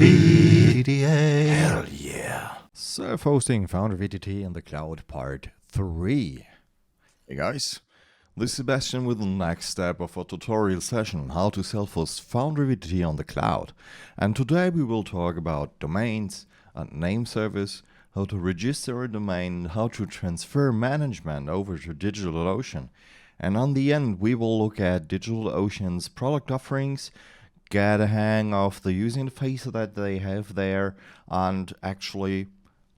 VTT. Hell yeah. Self-hosting Foundry VTT in the cloud part 3. Hey guys, this is Sebastian with the next step of a tutorial session on how to self-host Foundry VTT on the cloud. And today we will talk about domains and name service, how to register a domain, how to transfer management over to DigitalOcean. And on the end we will look at DigitalOcean's product offerings, get a hang of the user interface that they have there, and actually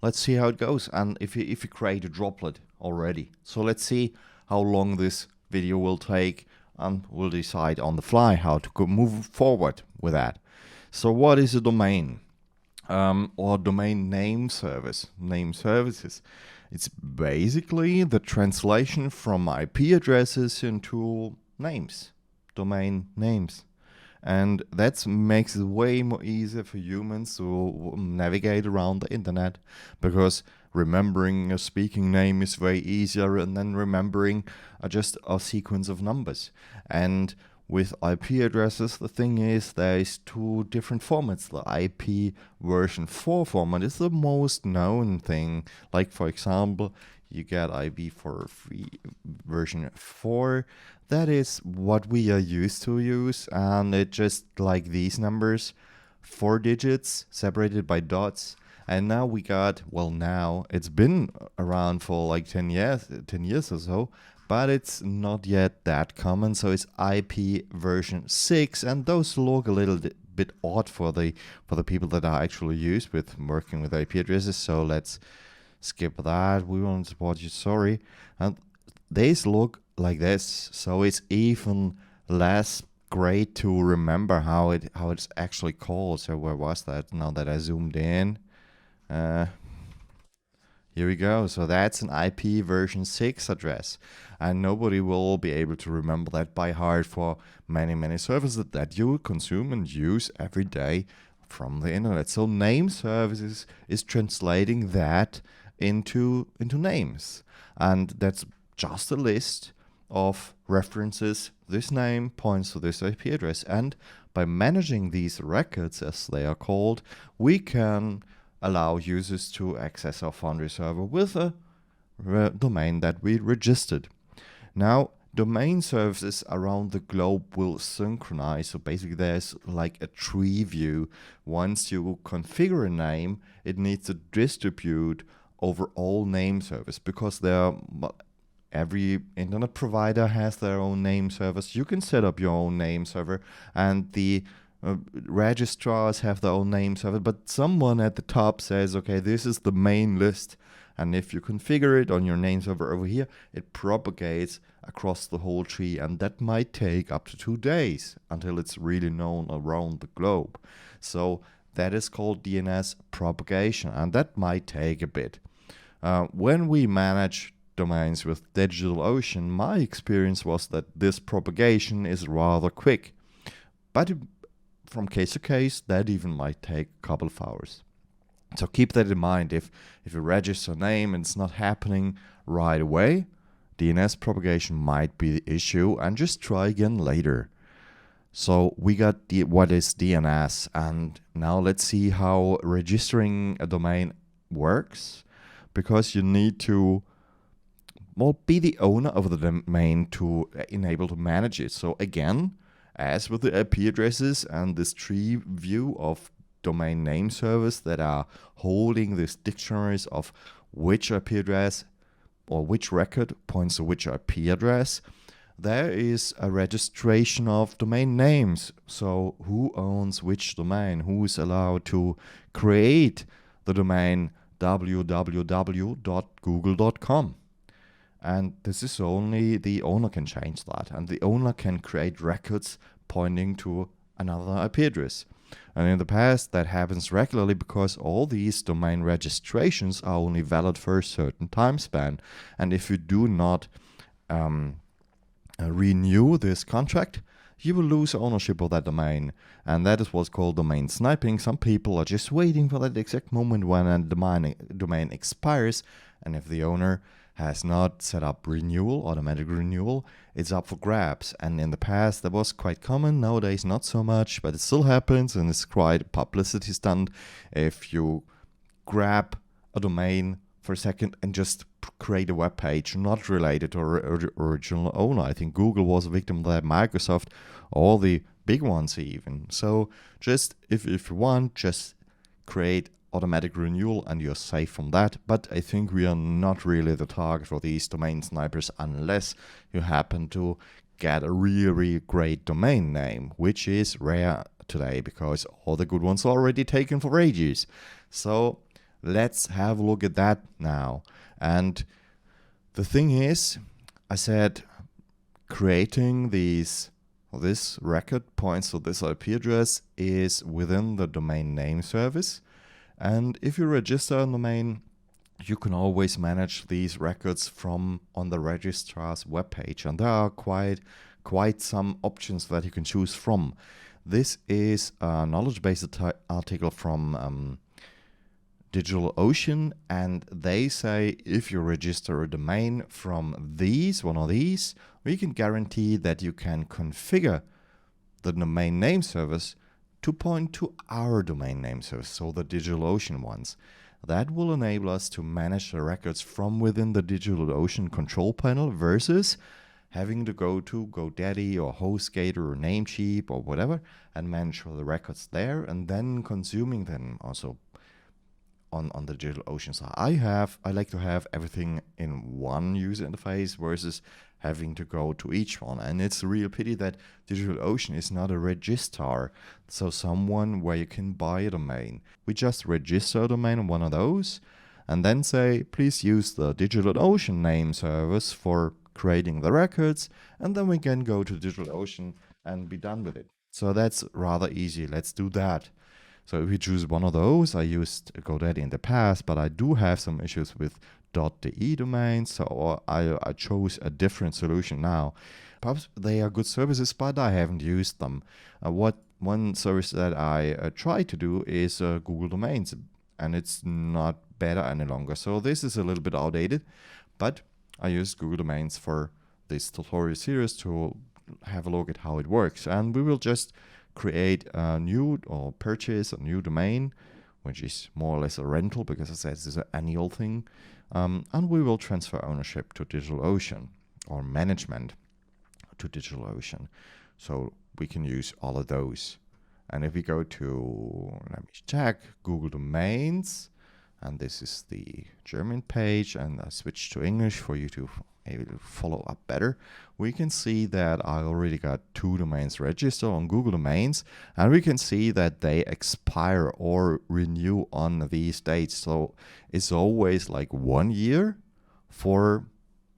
let's see how it goes. And if you create a droplet already, so let's see how long this video will take, and we'll decide on the fly how to move forward with that. So what is a domain or domain name service? Name services. It's basically the translation from IP addresses into names, domain names. And that makes it way more easier for humans to navigate around the internet, because remembering a speaking name is way easier than remembering just a sequence of numbers. And with IP addresses, the thing is there is two different formats. The IP version 4 format is the most known thing. Like for example, you get IP for version 4. That is what we are used to use, and it just like these numbers, 4 digits separated by dots. And now we got, well, now it's been around for like 10 years or so, but it's not yet that common. So it's IP version 6, and those look a little bit odd for the people that are actually used with working with IP addresses. So let's skip that. We won't support you, sorry. And these look like this, so it's even less great to remember how it's actually called. So where was that? Now that I zoomed in, here we go. So that's an IP version 6 address, and nobody will be able to remember that by heart for many services that you consume and use every day from the internet. So name services is translating that into names, and that's just a list of references. This name points to this IP address, and by managing these records, as they are called, we can allow users to access our Foundry server with a domain that we registered. Now, domain services around the globe will synchronize. So basically there's like a tree view. Once you configure a name, it needs to distribute over all name service, because every internet provider has their own name service. You can set up your own name server, and the registrars have their own name server, but someone at the top says, okay, this is the main list, and if you configure it on your name server over here, it propagates across the whole tree, and that might take up to 2 days until it's really known around the globe. So that is called DNS propagation, and that might take a bit. When we manage domains with DigitalOcean, my experience was that this propagation is rather quick, but from case to case that even might take a couple of hours. So keep that in mind. If you register a name and it's not happening right away, DNS propagation might be the issue, and just try again later. So we got what is DNS, and now let's see how registering a domain works, because you need to be the owner of the domain to enable to manage it. So again, as with the IP addresses and this tree view of domain name service that are holding these dictionaries of which IP address or which record points to which IP address, there is a registration of domain names. So who owns which domain? Who is allowed to create the domain www.google.com? And this is only the owner can change that, and the owner can create records pointing to another IP address. And in the past that happens regularly, because all these domain registrations are only valid for a certain time span, and if you do not renew this contract, you will lose ownership of that domain, and that is what's called domain sniping. Some people are just waiting for that exact moment when a domain expires, and if the owner has not set up renewal, automatic renewal, it's up for grabs. And in the past, that was quite common. Nowadays, not so much, but it still happens, and it's quite a publicity stunt if you grab a domain for a second and just create a web page not related to original owner. I think Google was a victim of that, Microsoft, all the big ones even. So just if you want, just create automatic renewal and you're safe from that. But I think we are not really the target for these domain snipers unless you happen to get a really great domain name, which is rare today because all the good ones are already taken for ages. So let's have a look at that now. And the thing is, I said creating this record points to this IP address is within the domain name service. And if you register a domain, you can always manage these records from on the registrar's webpage. And there are quite some options that you can choose from. This is a knowledge base article from DigitalOcean, and they say if you register a domain from one of these, we can guarantee that you can configure the domain name service to point to our domain name service, so the DigitalOcean ones. That will enable us to manage the records from within the DigitalOcean control panel versus having to go to GoDaddy or HostGator or Namecheap or whatever and manage the records there and then consuming them also on the DigitalOcean side. I like to have everything in one user interface versus having to go to each one. And it's a real pity that DigitalOcean is not a registrar, so someone where you can buy a domain. We just register a domain on one of those and then say, please use the DigitalOcean name service for creating the records, and then we can go to DigitalOcean and be done with it. So that's rather easy. Let's do that. So if we choose one of those, I used GoDaddy in the past, but I do have some issues with .de domains, so I chose a different solution now. Perhaps they are good services, but I haven't used them. One service that I try to do is Google Domains, and it's not better any longer. So this is a little bit outdated, but I use Google Domains for this tutorial series to have a look at how it works. And we will just create a new or purchase a new domain, which is more or less a rental because I said this is an annual thing. And we will transfer ownership to DigitalOcean or management to DigitalOcean. So we can use all of those. And if we go to, let me check, Google Domains, and this is the German page, and I switch to English for you to able to follow up better, we can see that I already got 2 domains registered on Google Domains, and we can see that they expire or renew on these dates. So it's always like 1 year for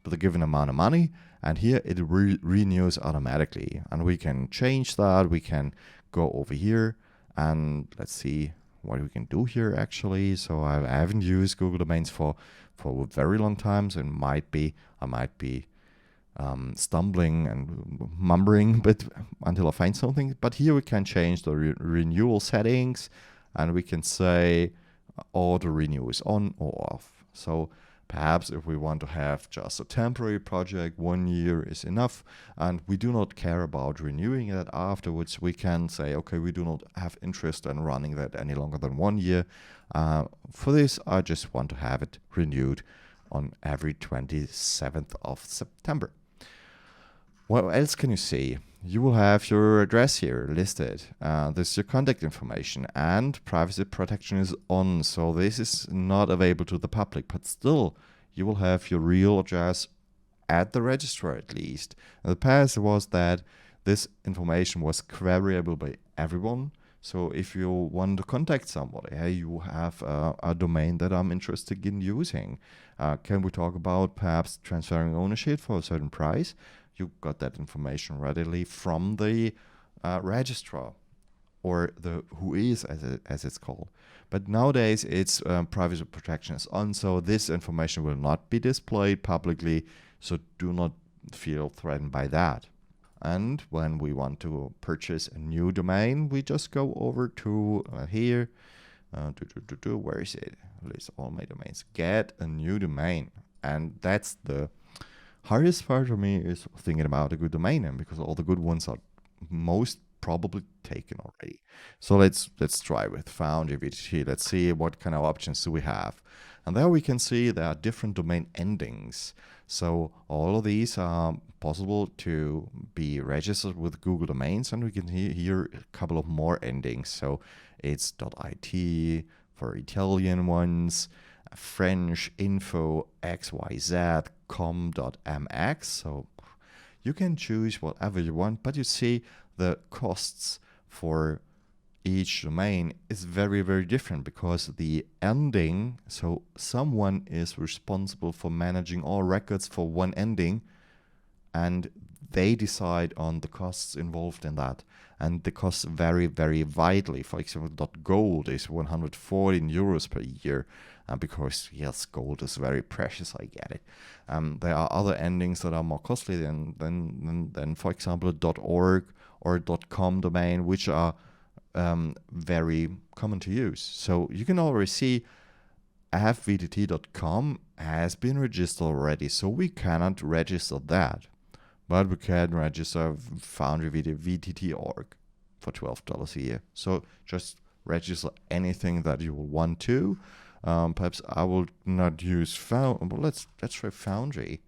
the given amount of money, and here it renews automatically. And we can change that. We can go over here and let's see what we can do here actually. So I haven't used Google Domains for a very long time, so I might be stumbling and mumbling but until I find something. But here we can change the renewal settings, and we can say auto renew is on or off. So perhaps if we want to have just a temporary project, 1 year is enough, and we do not care about renewing that afterwards, we can say, okay, we do not have interest in running that any longer than 1 year. For this, I just want to have it renewed on every 27th of September. What else can you see? You will have your address here listed. This is your contact information, and privacy protection is on, so this is not available to the public, but still you will have your real address at the registrar at least. In the past, it was that this information was queryable by everyone. So if you want to contact somebody, hey, you have a domain that I'm interested in using. Can we talk about perhaps transferring ownership for a certain price? You got that information readily from the registrar, or the whois as it's called. But nowadays it's privacy protection is on, so this information will not be displayed publicly, so do not feel threatened by that. And when we want to purchase a new domain, we just go over to here. Where is it? List all my domains. Get a new domain. And that's the hardest part for me, is thinking about a good domain name, because all the good ones are most probably taken already. So let's try with Foundry VTT. Let's see what kind of options do we have. And there we can see there are different domain endings. So all of these are possible to be registered with Google Domains, and we can hear here a couple of more endings. So it's .it for Italian ones, French info xyz com.mx. So you can choose whatever you want, but you see the costs for each domain is very, very different, because the ending, so someone is responsible for managing all records for one ending, and they decide on the costs involved in that. And the costs vary very widely. For example, .gold is 114 euros per year, because yes, gold is very precious, I get it. There are other endings that are more costly than for example, .org or .com domain, which are very common to use. So you can already see fvtt.com has been registered already, so we cannot register that. But we can register Foundry VTT.org for $12 a year. So just register anything that you will want to. Perhaps I will not use Foundry. Well, let's try Foundry.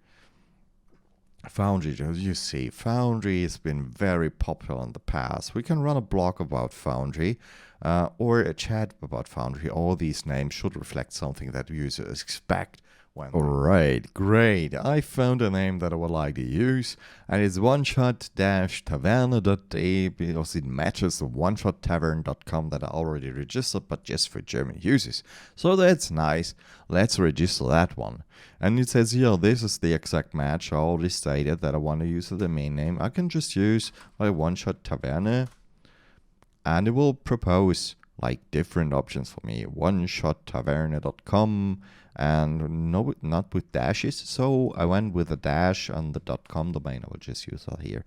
Foundry, as you see, Foundry has been very popular in the past. We can run a blog about Foundry or a chat about Foundry. All these names should reflect something that users expect. Alright, great. I found a name that I would like to use, and it's oneshot-taverne.de, because it matches the oneshot-tavern.com that I already registered, but just for German users. So that's nice. Let's register that one. And it says here, this is the exact match. I already stated that I want to use the domain name. I can just use my oneshot-taverne, and it will propose like different options for me. oneshot-taverne.com, and no, not with dashes, so I went with a dash on the .com domain. I will just use that here.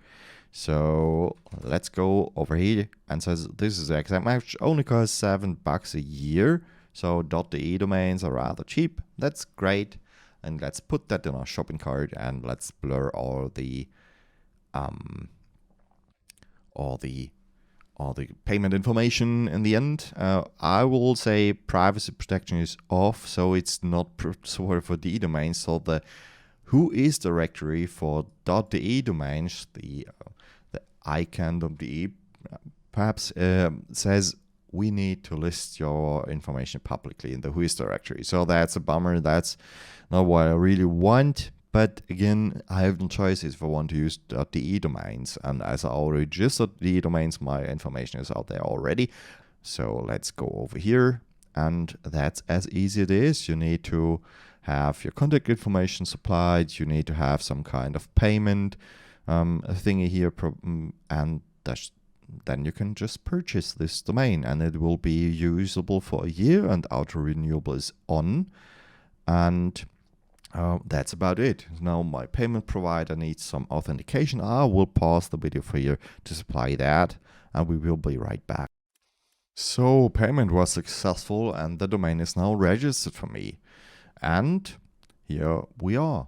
So let's go over here, and says this is the exact match. Only costs $7 a year, so .de domains are rather cheap. That's great, and let's put that in our shopping cart, and let's blur all the payment information in the end. I will say privacy protection is off, so it's not supported for DE domains. So the whois directory for .de domains, the ican.de, perhaps says we need to list your information publicly in the whois directory. So that's a bummer. That's not what I really want. But again, I have no choices if I want to use .de domains. And as I already registered .de domains, my information is out there already. So let's go over here. And that's as easy as it is. You need to have your contact information supplied. You need to have some kind of payment thingy here. And then you can just purchase this domain. And it will be usable for a year. And auto-renewable is on. And that's about it. Now my payment provider needs some authentication. I will pause the video for you to supply that, and we will be right back. So payment was successful, and the domain is now registered for me. And here we are.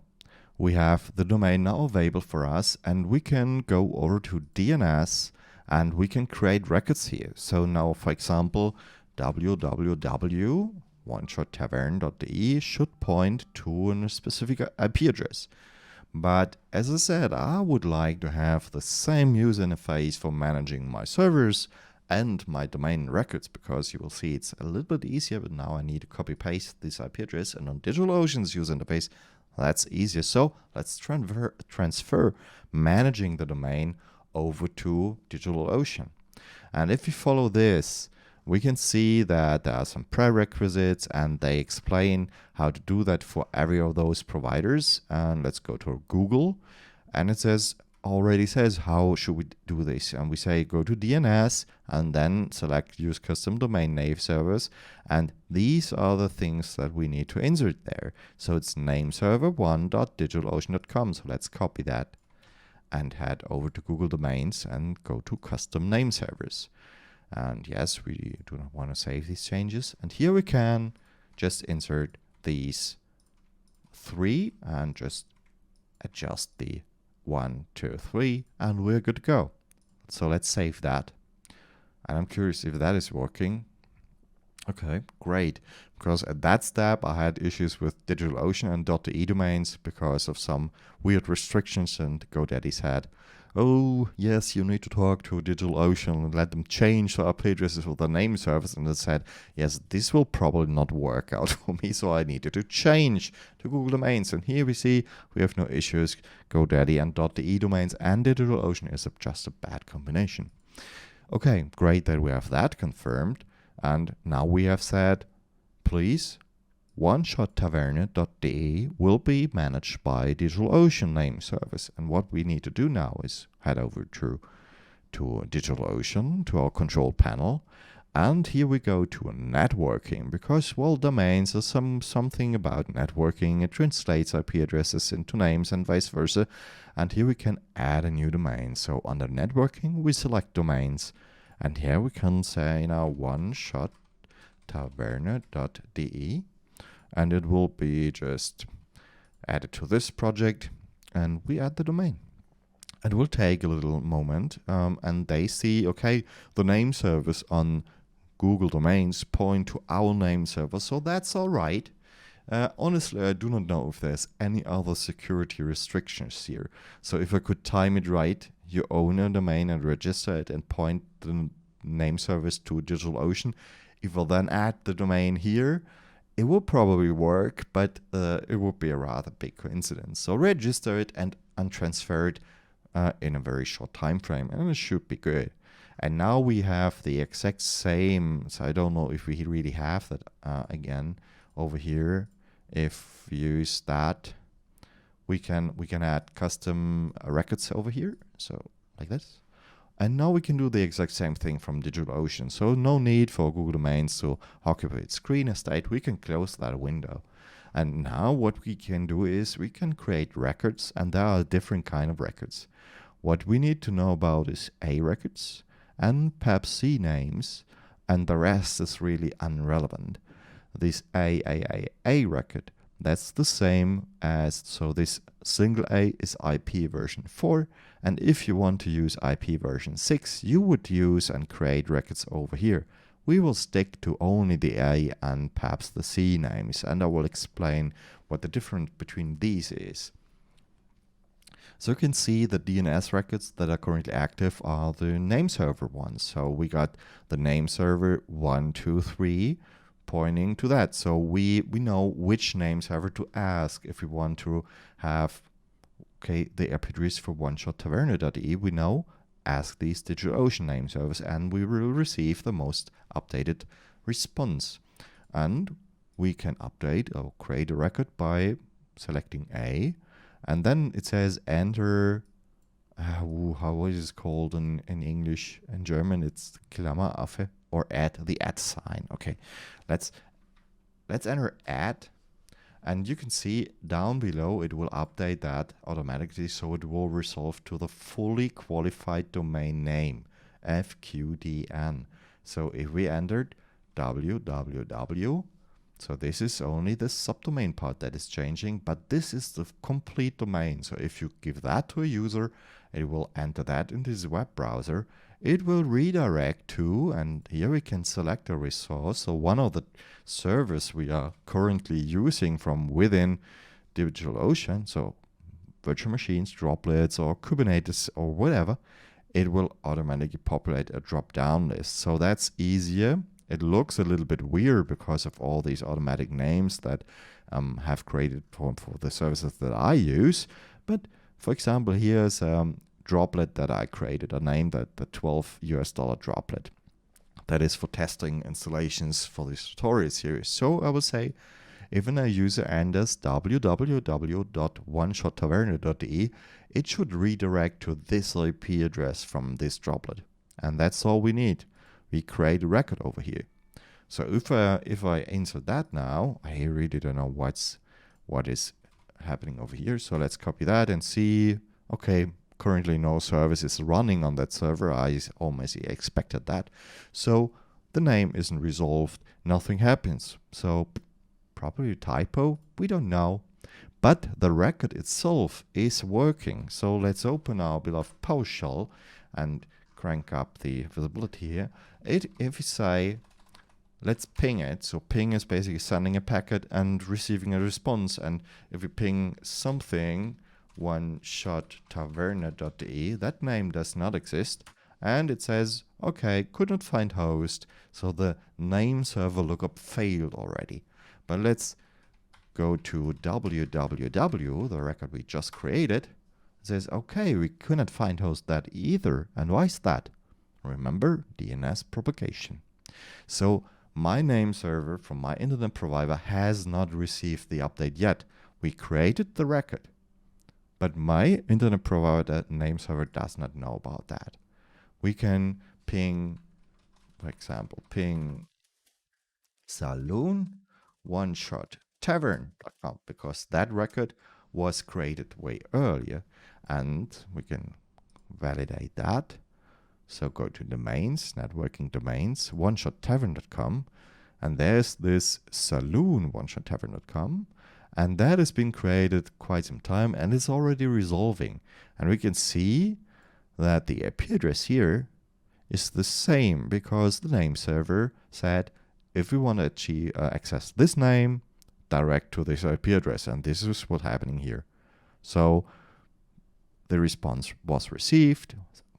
We have the domain now available for us, and we can go over to DNS, and we can create records here. So now, for example, www.oneshot-taverne.de should point to a specific IP address. But as I said, I would like to have the same user interface for managing my servers and my domain records, because you will see it's a little bit easier, but now I need to copy paste this IP address, and on DigitalOcean's user interface that's easier. So let's transfer managing the domain over to DigitalOcean. And if you follow this, we can see that there are some prerequisites, and they explain how to do that for every of those providers. And let's go to Google, and it already says how should we do this, and we say go to DNS and then select use custom domain name servers, and these are the things that we need to insert there. So it's nameserver1.digitalocean.com. So let's copy that and head over to Google Domains and go to custom name servers. And yes, we do not want to save these changes. And here we can just insert these 3 and just adjust the 1, 2, 3 and we're good to go. So let's save that. And I'm curious if that is working. Okay, great. Because at that step I had issues with DigitalOcean and .de domains because of some weird restrictions, and GoDaddy said, oh yes, you need to talk to DigitalOcean and let them change the IP addresses for the name service. And I said, yes, this will probably not work out for me, so I needed to change to Google Domains. And here we see we have no issues. GoDaddy and .de domains and DigitalOcean is just a bad combination. Okay, great that we have that confirmed. And now we have said, please, oneshot-taverne.de will be managed by DigitalOcean name service. And what we need to do now is head over to DigitalOcean, to our control panel. And here we go to networking, because, well, domains are something about networking. It translates IP addresses into names and vice versa. And here we can add a new domain. So under networking, we select domains. And here we can say now oneshot-taverne.de. And it will be just added to this project, and we add the domain. It will take a little moment, and they see, okay, the name service on Google Domains point to our name server, so that's all right. Honestly, I do not know if there's any other security restrictions here. So if I could time it right, you own a domain and register it and point the name service to DigitalOcean. If I then add the domain here, it will probably work, but it would be a rather big coincidence. So register it and untransfer it in a very short time frame, and it should be good. And now we have the exact same, so I don't know if we really have that again over here. If we use that, we can add custom records over here, so like this. And now we can do the exact same thing from DigitalOcean. So no need for Google Domains to occupy its screen estate. We can close that window. And now what we can do is we can create records, and there are different kind of records. What we need to know about is A records and perhaps C names, and the rest is really irrelevant. This A record, that's the same as, so this single A is IP version 4, and if you want to use IP version 6, you would use and create records over here. We will stick to only the A and perhaps the C names, and I will explain what the difference between these is. So you can see the DNS records that are currently active are the name server ones. So we got the name server 123 pointing to that. So we know which name server to ask if we want to have, okay, the IP address for oneshot-taverne.de. We know, ask these DigitalOcean name servers, and we will receive the most updated response. And we can update or create a record by selecting A. And then it says enter, how is it called in English? In German, it's Klammeraffe, or add, the add sign. Okay, let's enter add. And you can see down below, it will update that automatically, so it will resolve to the fully qualified domain name, FQDN. So if we entered www, so this is only the subdomain part that is changing, but this is the complete domain. So if you give that to a user, it will enter that in this web browser. It will redirect to, and here we can select a resource. So one of the servers we are currently using from within DigitalOcean, so virtual machines, Droplets, or Kubernetes, or whatever, it will automatically populate a drop-down list. So that's easier. It looks a little bit weird because of all these automatic names that have created for the services that I use. But for example, here's droplet that I created. I named that the $12 droplet. That is for testing installations for this tutorial series. So I will say, if a user enters www.oneshot-taverne.de, it should redirect to this IP address from this droplet. And that's all we need. We create a record over here. So if I insert that now, I really don't know what is happening over here. So let's copy that and see. Okay, currently no service is running on that server. I almost expected that. So the name isn't resolved. Nothing happens. So probably a typo. We don't know. but the record itself is working. So let's open our beloved PowerShell and crank up the visibility here. If we say, let's ping it. So ping is basically sending a packet and receiving a response. And if we ping something, one-shot-taverna.de, that name does not exist. And it says, okay, couldn't find host. So the name server lookup failed already. But let's go to www, the record we just created. It says, okay, we couldn't find host that either. And why is that? Remember, DNS propagation. So my name server from my internet provider has not received the update yet. We created the record, but my internet provider name server does not know about that. We can ping, for example, ping saloon one-shot tavern.com because that record was created way earlier, and we can validate that. So go to domains, networking domains, one-shot-tavern.com, and there's this saloon one-shot-tavern.com, and that has been created quite some time and it's already resolving. And we can see that the IP address here is the same because the name server said if we want to access this name, direct to this IP address, and this is what's happening here. So the response was received,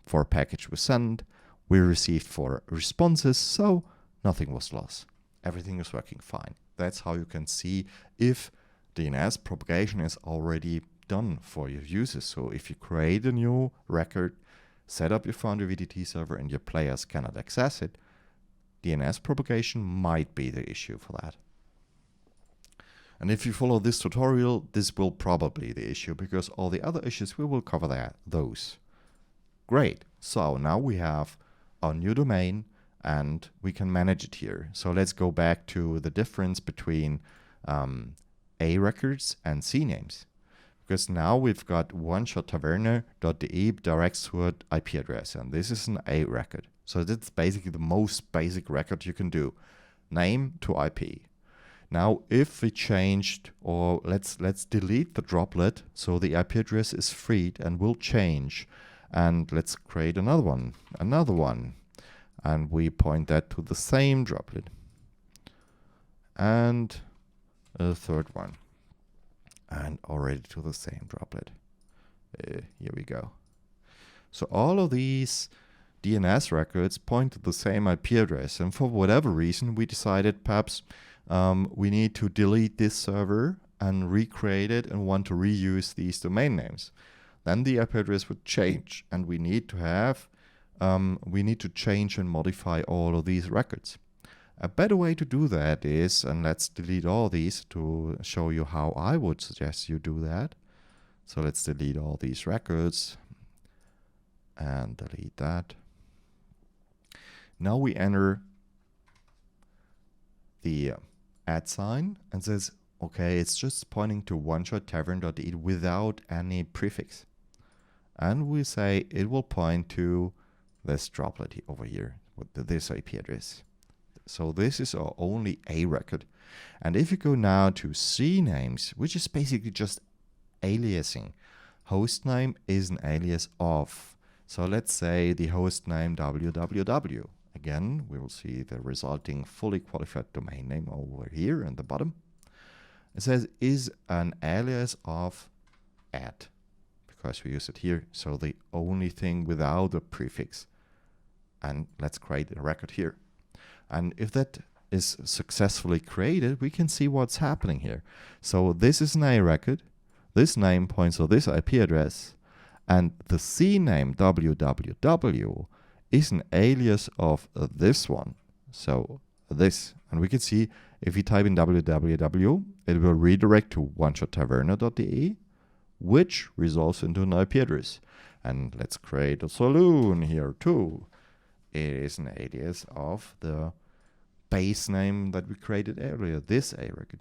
4 package was sent, we received 4 responses, so nothing was lost. Everything is working fine. That's how you can see if DNS propagation is already done for your users. So if you create a new record, set up your Foundry VTT server and your players cannot access it, DNS propagation might be the issue for that. And if you follow this tutorial, this will probably be the issue because all the other issues we will cover those. Great. So now we have our new domain and we can manage it here. So let's go back to the difference between A records and C names. Because now we've got one-shot-taverna.de directs to an IP address, and this is an A record. So that's basically the most basic record you can do. Name to IP. Now if we changed, or let's delete the droplet so the IP address is freed and will change. And let's create another one. And we point that to the same droplet. And a third one. And already to the same droplet. Here we go. So all of these DNS records point to the same IP address. And for whatever reason, we decided perhaps we need to delete this server and recreate it and want to reuse these domain names. Then the IP address would change, and we need to change and modify all of these records. A better way to do that is, and let's delete all these to show you how I would suggest you do that. So let's delete all these records and delete that. Now we enter the @ and says, okay, it's just pointing to one-shot-tavern.de without any prefix. And we say it will point to this droplet over here with this IP address. So this is our only A record. And if you go now to C names, which is basically just aliasing, host name is an alias of. So let's say the host name www. Again, we will see the resulting fully qualified domain name over here in the bottom. It says is an alias of @ because we use it here. So the only thing without a prefix. And let's create a record here. And if that is successfully created, we can see what's happening here. So this is an A record. This name points to this IP address. And the C name www is an alias of this one. So this. And we can see if we type in www, it will redirect to one-shot-taverna.de, which resolves into an IP address. And let's create a saloon here too. It is an alias of the base name that we created earlier, this A record.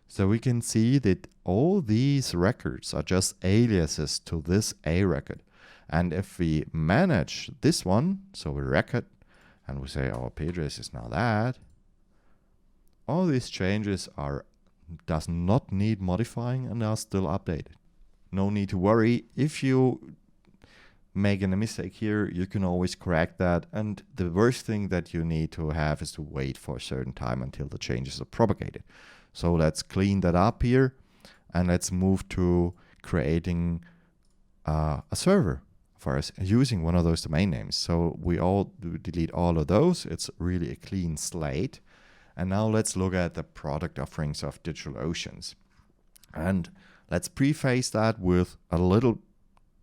So we can see that all these records are just aliases to this A record. And if we manage this one, so we record, and we say our IP address is now that, all these changes are does not need modifying and are still updated. No need to worry. If you making a mistake here, you can always correct that. And the worst thing that you need to have is to wait for a certain time until the changes are propagated. So let's clean that up here, and let's move to creating a server for us using one of those domain names. So we all delete all of those. It's really a clean slate. And now let's look at the product offerings of DigitalOcean. And let's preface that with a little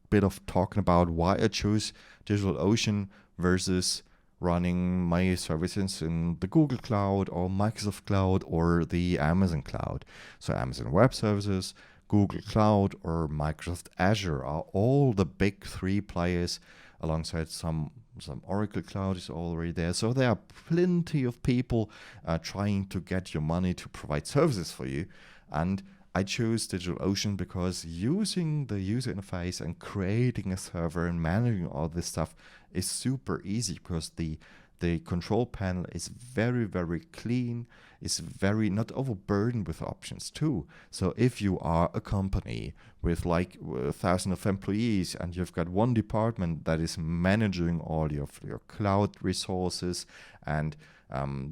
bit of talking about why I choose DigitalOcean versus running my services in the Google Cloud or Microsoft Cloud or the Amazon Cloud. So Amazon Web Services, Google Cloud, or Microsoft Azure are all the big three players, alongside some Oracle Cloud is already there. So there are plenty of people trying to get your money to provide services for you. And I chose DigitalOcean because using the user interface and creating a server and managing all this stuff is super easy, because the control panel is very, very clean. It's very not overburdened with options too. So if you are a company with like 1,000 of employees and you've got one department that is managing all of your cloud resources and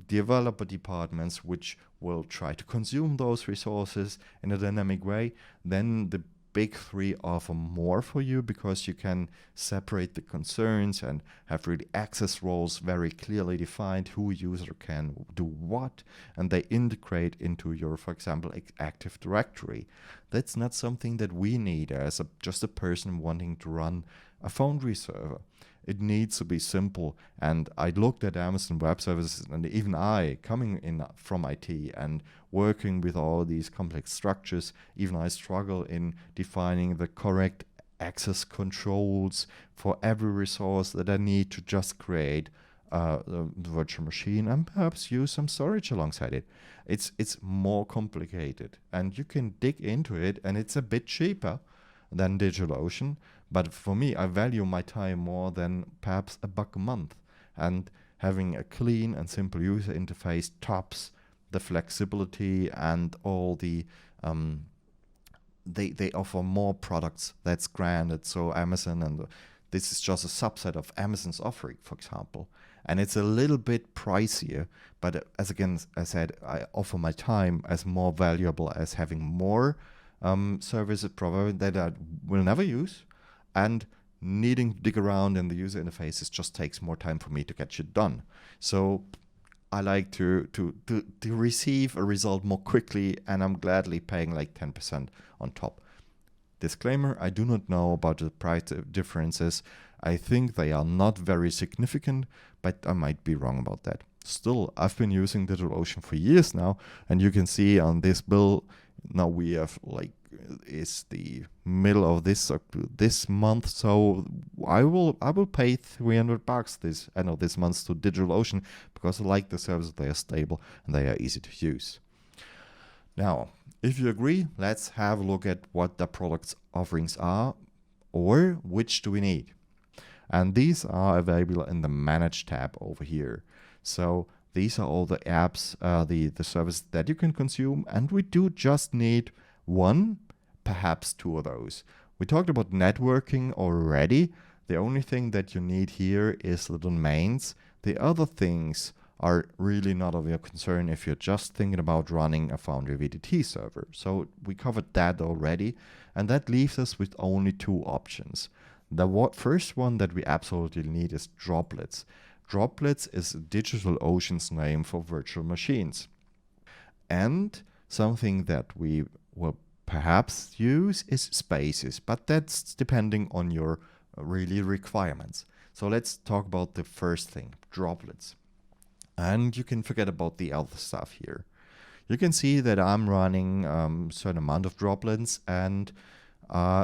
developer departments which will try to consume those resources in a dynamic way, then the big three offer more for you, because you can separate the concerns and have really access roles very clearly defined, who user can do what, and they integrate into your, for example, Active Directory. That's not something that we need as just a person wanting to run a Foundry server. It needs to be simple. And I looked at Amazon Web Services, and even I, coming in from IT and working with all these complex structures, even I struggle in defining the correct access controls for every resource that I need to just create a virtual machine and perhaps use some storage alongside it. It's more complicated, and you can dig into it, and it's a bit cheaper than DigitalOcean. But for me, I value my time more than perhaps $1 a month. And having a clean and simple user interface tops the flexibility and all the they offer more products. That's granted. So Amazon, and this is just a subset of Amazon's offering, for example. And it's a little bit pricier, but as I said, I offer my time as more valuable as having more services provided that I will never use, and needing to dig around in the user interfaces just takes more time for me to get shit done. So I like to receive a result more quickly, and I'm gladly paying like 10% on top. Disclaimer, I do not know about the price differences. I think they are not very significant, but I might be wrong about that. Still, I've been using DigitalOcean for years now, and you can see on this bill, now we have like, it's the middle of this month, so I will pay $300 this month to DigitalOcean, because I like the service. They are stable and they are easy to use. Now, if you agree, let's have a look at what the products offerings are, or which do we need. And these are available in the Manage tab over here. So these are all the apps, the services that you can consume, and we do just need one, perhaps two of those. We talked about networking already. The only thing that you need here is the domains. The other things are really not of your concern if you're just thinking about running a Foundry VTT server. So we covered that already, and that leaves us with only two options. The first one that we absolutely need is Droplets. Droplets is DigitalOcean's name for virtual machines. And something that we will perhaps use is Spaces, but that's depending on your really requirements. So let's talk about the first thing, Droplets. And you can forget about the other stuff here. You can see that I'm running a certain amount of Droplets, and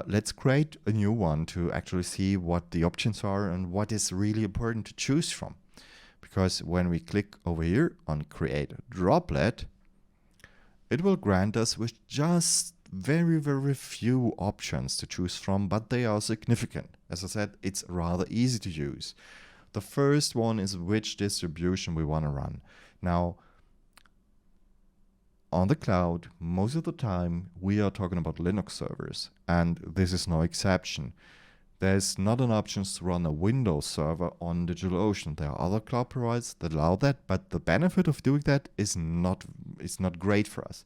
let's create a new one to actually see what the options are and what is really important to choose from. Because when we click over here on Create Droplet, it will grant us with just very, very few options to choose from, but they are significant. As I said, it's rather easy to use. The first one is which distribution we want to run. Now, on the cloud, most of the time, we are talking about Linux servers, and this is no exception. There's not an option to run a Windows server on DigitalOcean. There are other cloud providers that allow that, but the benefit of doing that is not great for us.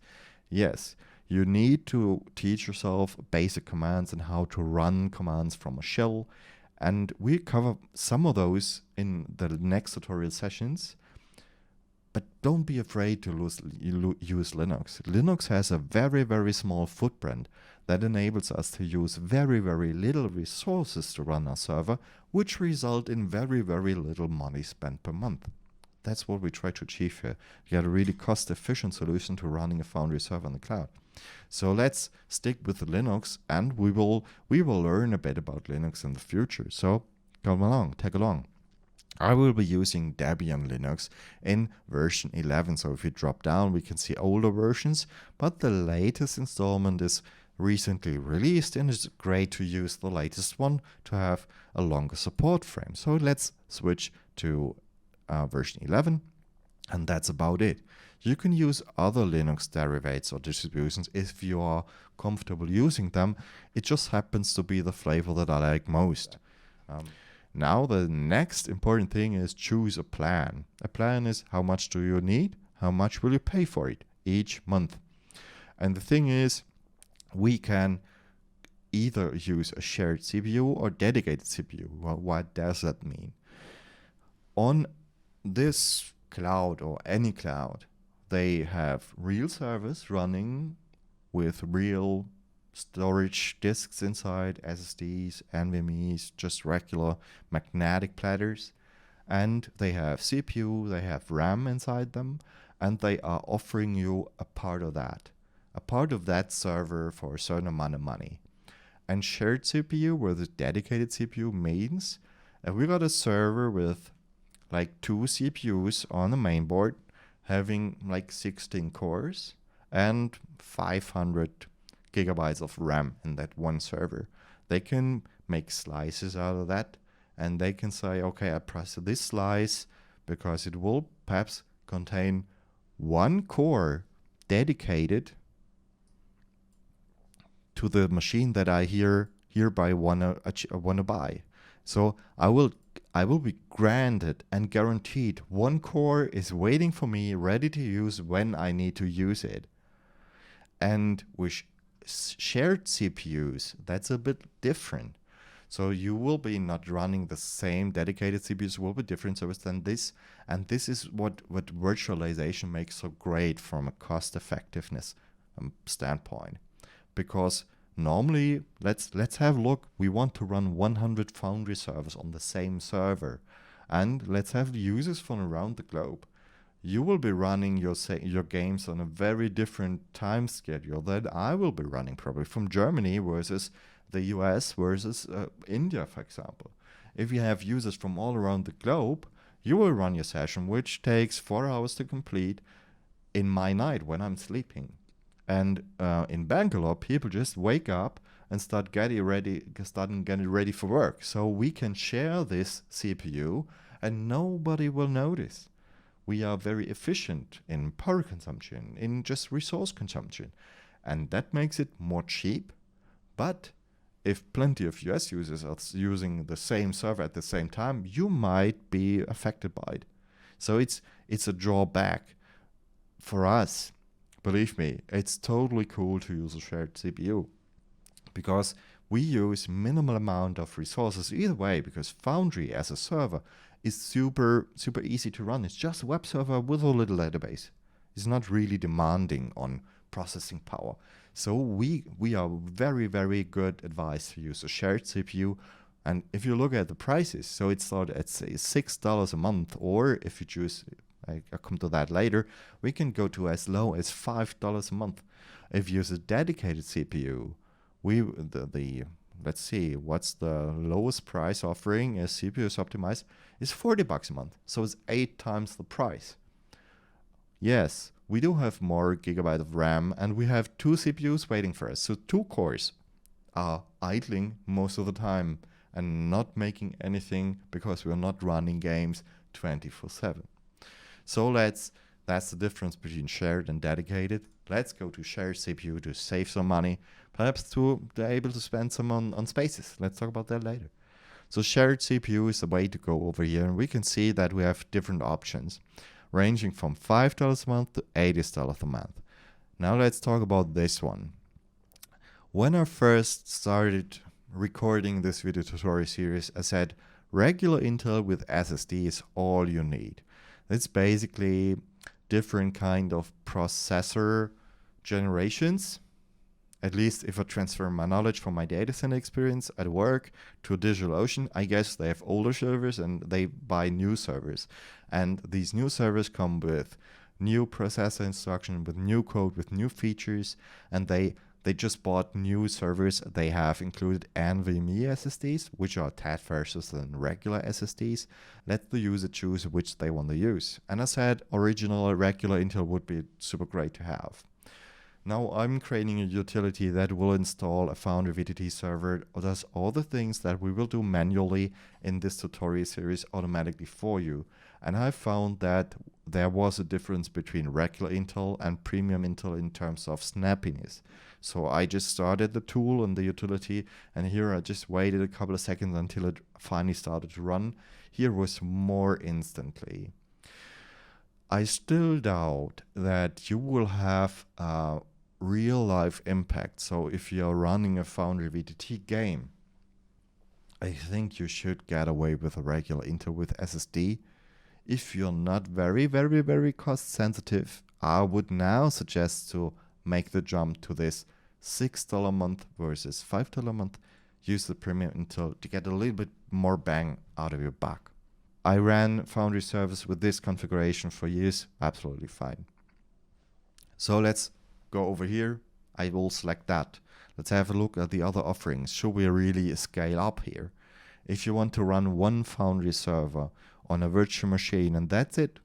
Yes, you need to teach yourself basic commands and how to run commands from a shell, and we cover some of those in the next tutorial sessions. But don't be afraid to use Linux. Linux has a very, very small footprint that enables us to use very, very little resources to run our server, which result in very, very little money spent per month. That's what we try to achieve here. You get a really cost-efficient solution to running a Foundry server in the cloud. So let's stick with Linux, and we will learn a bit about Linux in the future. So come along, tag along. I will be using Debian Linux in version 11. So if we drop down, we can see older versions, but the latest installment is recently released, and it's great to use the latest one to have a longer support frame. So let's switch to version 11, and that's about it. You can use other Linux derivatives or distributions if you are comfortable using them. It just happens to be the flavor that I like most. Now the next important thing is choose a plan. A plan is how much do you need, how much will you pay for it each month. And the thing is, we can either use a shared CPU or dedicated CPU. Well, what does that mean? On this cloud or any cloud, they have real servers running with real storage disks inside, SSDs, NVMEs, just regular magnetic platters. And they have CPU, they have RAM inside them, and they are offering you a part of that server for a certain amount of money. And shared CPU, where the dedicated CPU means we got a server with like 2 CPUs on the main board, having like 16 cores and 500 gigabytes of RAM in that one server. They can make slices out of that, and they can say, okay, I press this slice because it will perhaps contain 1 core dedicated to the machine that I hereby wanna buy. So I will be granted and guaranteed 1 core is waiting for me, ready to use when I need to use it. And with shared CPUs, that's a bit different. So you will be not running the same dedicated CPUs, will be different servers than this. And this is what virtualization makes so great from a cost effectiveness standpoint. Because normally, let's have a look, we want to run 100 Foundry servers on the same server. And let's have users from around the globe. You will be running your games on a very different time schedule than I will be running, probably from Germany versus the US versus India, for example. If you have users from all around the globe, you will run your session, which takes 4 hours to complete in my night when I'm sleeping. And in Bangalore, people just wake up and start getting ready for work. So we can share this CPU and nobody will notice. We are very efficient in power consumption, in just resource consumption. And that makes it more cheap. But if plenty of US users are using the same server at the same time, you might be affected by it. So it's a drawback for us. Believe me, it's totally cool to use a shared CPU because we use minimal amount of resources either way, because Foundry as a server is super easy to run. It's just a web server with a little database. It's not really demanding on processing power. So we are very, very good advised to use a shared CPU. And if you look at the prices, so it started at say $6 a month, or if you choose, I'll come to that later, we can go to as low as $5 a month. If you use a dedicated CPU, let's see, what's the lowest price offering as CPUs optimized is $40 a month. So it's 8 times the price. Yes, we do have more gigabyte of RAM and we have 2 CPUs waiting for us. So 2 cores are idling most of the time and not making anything because we're not running games 24/7. So let's That's the difference between shared and dedicated. Let's go to shared CPU to save some money, perhaps to be able to spend some on spaces. Let's talk about that later. So shared CPU is the way to go over here, and we can see that we have different options, ranging from $5 a month to $80 a month. Now let's talk about this one. When I first started recording this video tutorial series, I said regular Intel with SSD is all you need. It's basically different kind of processor generations. At least if I transfer my knowledge from my data center experience at work to DigitalOcean, I guess they have older servers and they buy new servers. And these new servers come with new processor instruction, with new code, with new features, and they just bought new servers. They have included NVMe SSDs, which are tad faster than regular SSDs. Let the user choose which they want to use. And I said original regular Intel would be super great to have. Now I'm creating a utility that will install a Foundry VTT server or does all the things that we will do manually in this tutorial series automatically for you. And I found that there was a difference between regular Intel and premium Intel in terms of snappiness. So I just started the tool and the utility, and here I just waited a couple of seconds until it finally started to run. Here was more instantly. I still doubt that you will have a real life impact. So if you're running a Foundry VTT game, I think you should get away with a regular Intel with SSD. If you're not very cost sensitive, I would now suggest to make the jump to this $6 a month versus $5 a month. Use the premium Intel to get a little bit more bang out of your buck. I ran Foundry service with this configuration for years, absolutely fine. So let's go over here. I will select that. Let's have a look at the other offerings. Should we really scale up here? If you want to run one Foundry server on a virtual machine and that's it,